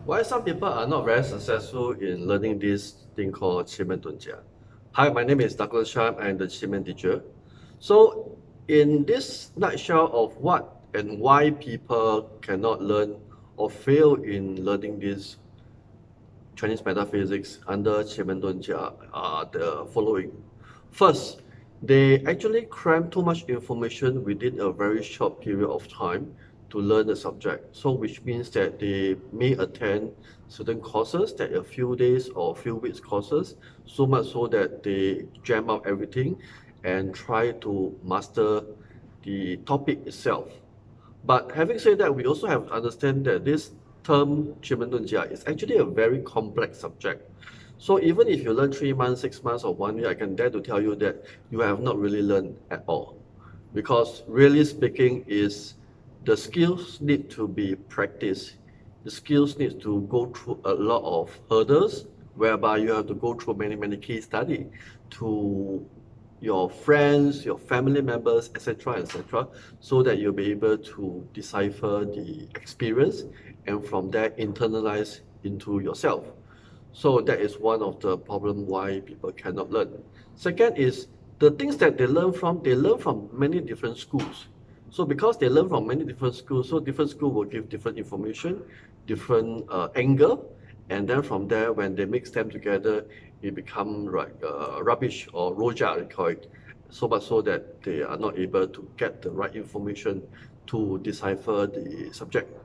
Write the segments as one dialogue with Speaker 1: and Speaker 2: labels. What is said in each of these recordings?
Speaker 1: Why some people are not very successful in learning this thing called 奇门遁甲? Hi, my name is Douglas Sham. I'm the 奇门 teacher. So, in this nutshell of what and why people cannot learn or fail in learning this Chinese metaphysics under 奇门遁甲 are the following. First, they actually cram too much information within a very short period of time to learn the subject. So which means that they may attend certain courses that are a few days or a few weeks courses, so much so that they jam up everything and try to master the topic itself. But having said that, we also have to understand that this term 奇门遁甲 is actually a very complex subject. So even if you learn 3 months, 6 months, or 1 year, I can dare to tell you that you have not really learned at all. Because really speaking is the skills need to be practiced. The skills need to go through a lot of hurdles whereby you have to go through many case study to your friends, your family members, etc., so that you'll be able to decipher the experience and from there internalize into yourself. So that is one of the problem why people cannot learn. Second is the things that they learn from many different schools. So because they learn from many different schools, so different school will give different information, different angle, and then from there, when they mix them together, it become like rubbish or rojak, they call it. So much so that they are not able to get the right information to decipher the subject.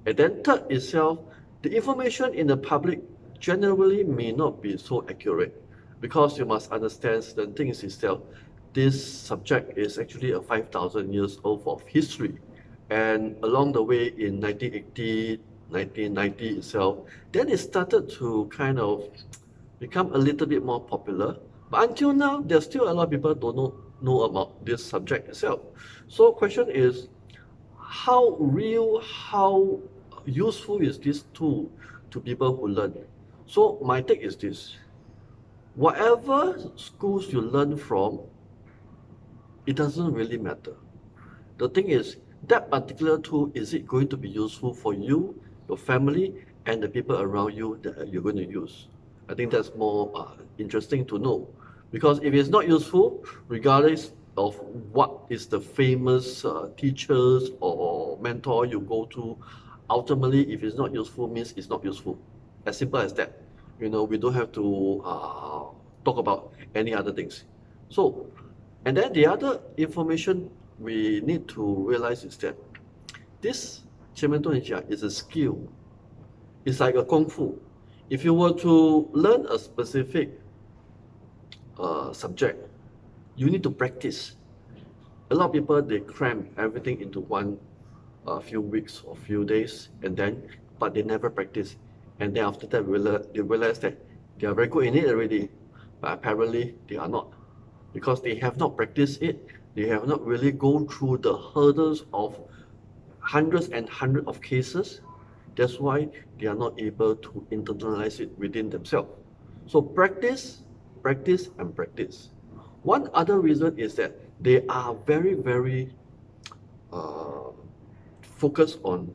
Speaker 1: And then third itself, the information in the public generally may not be so accurate because you must understand certain things itself. This subject is actually a 5,000 years old of history. And along the way in 1980, 1990 itself, then it started to kind of become a little bit more popular. But until now, there's still a lot of people don't know about this subject itself. So question is, how real, how useful is this tool to people who learn? So my take is this. Whatever schools you learn from, it doesn't really matter. The thing is, that particular tool, is it going to be useful for you, your family, and the people around you that you're going to use? I think that's more interesting to know. Because if it's not useful, regardless of what is the famous teachers or mentor you go to, ultimately, if it's not useful, means it's not useful. As simple as that. We don't have to talk about any other things. So, and then the other information we need to realize is that this 奇门遁甲 is a skill. It's like a kung fu. If you were to learn a specific subject, you need to practice. A lot of people, they cram everything into one few weeks or few days, but they never practice. And then after that, they realize that they are very good in it already, but apparently they are not. Because they have not practiced it, they have not really gone through the hurdles of hundreds and hundreds of cases. That's why they are not able to internalize it within themselves. So practice, practice, and practice. One other reason is that they are very focused on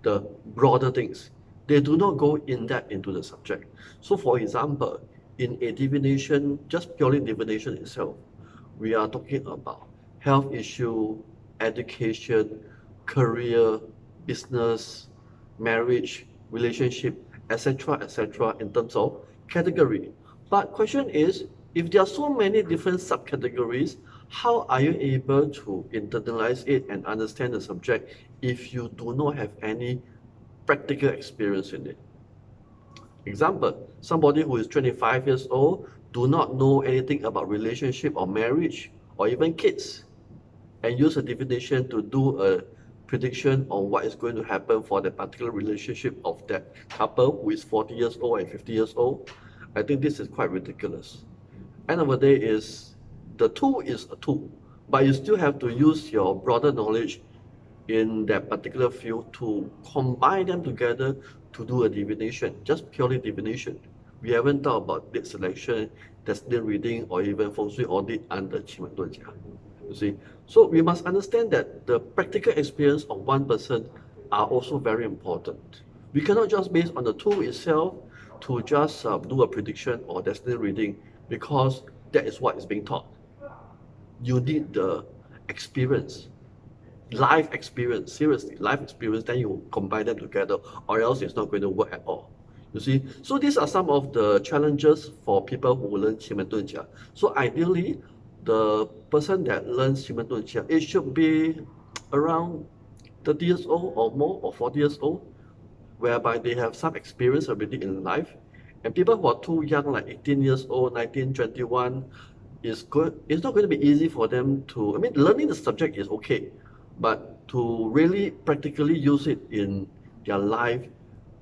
Speaker 1: the broader things. They do not go in depth into the subject. So for example, in a divination, just purely divination itself, we are talking about health issue, education, career, business, marriage, relationship, etc., in terms of category. But question is, if there are so many different subcategories, how are you able to internalize it and understand the subject if you do not have any practical experience in it? Example, somebody who is 25 years old do not know anything about relationship or marriage or even kids, and use a divination to do a prediction on what is going to happen for the particular relationship of that couple who is 40 years old and 50 years old. I think this is quite ridiculous. End of the day is, the tool is a tool, but you still have to use your broader knowledge in that particular field to combine them together to do a divination, just purely divination. We haven't talked about date selection, destiny reading, or even feng shui audit under 奇门遁甲. You see, so we must understand that the practical experience of one person are also very important. We cannot just base on the tool itself to just do a prediction or destiny reading, because that is what is being taught. You need the experience, life experience, seriously, life experience, then you combine them together, or else it's not going to work at all. You see, so these are some of the challenges for people who learn 奇门遁甲. So ideally, the person that learns 奇门遁甲, it should be around 30 years old or more, or 40 years old, whereby they have some experience already in life. And people who are too young, like 18 years old, 19, 21, it's not going to be easy for them to, I mean, learning the subject is okay, but to really practically use it in their life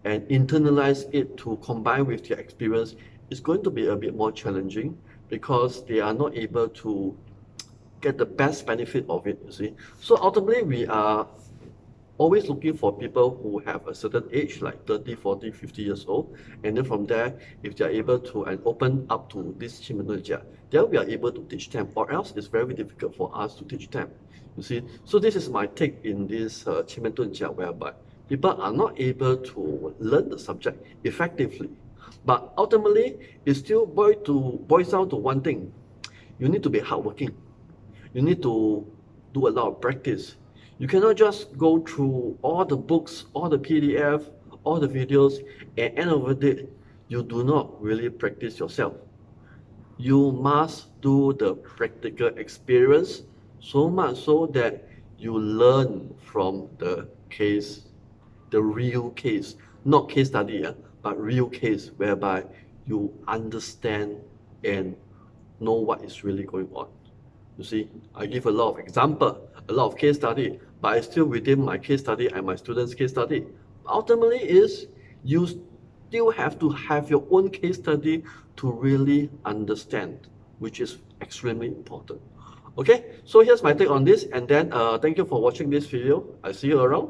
Speaker 1: and internalize it to combine with their experience is going to be a bit more challenging, because they are not able to get the best benefit of it, you see. So ultimately, we are always looking for people who have a certain age, like 30, 40, 50 years old. And then from there, if they are able to and open up to this 奇门遁甲, then we are able to teach them, or else it's very difficult for us to teach them. You see, so this is my take in this 奇门遁甲, whereby people are not able to learn the subject effectively. But ultimately, it still boils down to one thing. You need to be hardworking. You need to do a lot of practice. You cannot just go through all the books, all the PDF, all the videos, and end of the day, you do not really practice yourself. You must do the practical experience, so much so that you learn from the case, the real case, not case study, but real case, whereby you understand and know what is really going on. You see, I give a lot of example, a lot of case study, but I still within my case study and my students' case study. Ultimately is you still have to have your own case study to really understand, which is extremely important. Okay, so here's my take on this, and then thank you for watching this video. I'll see you around.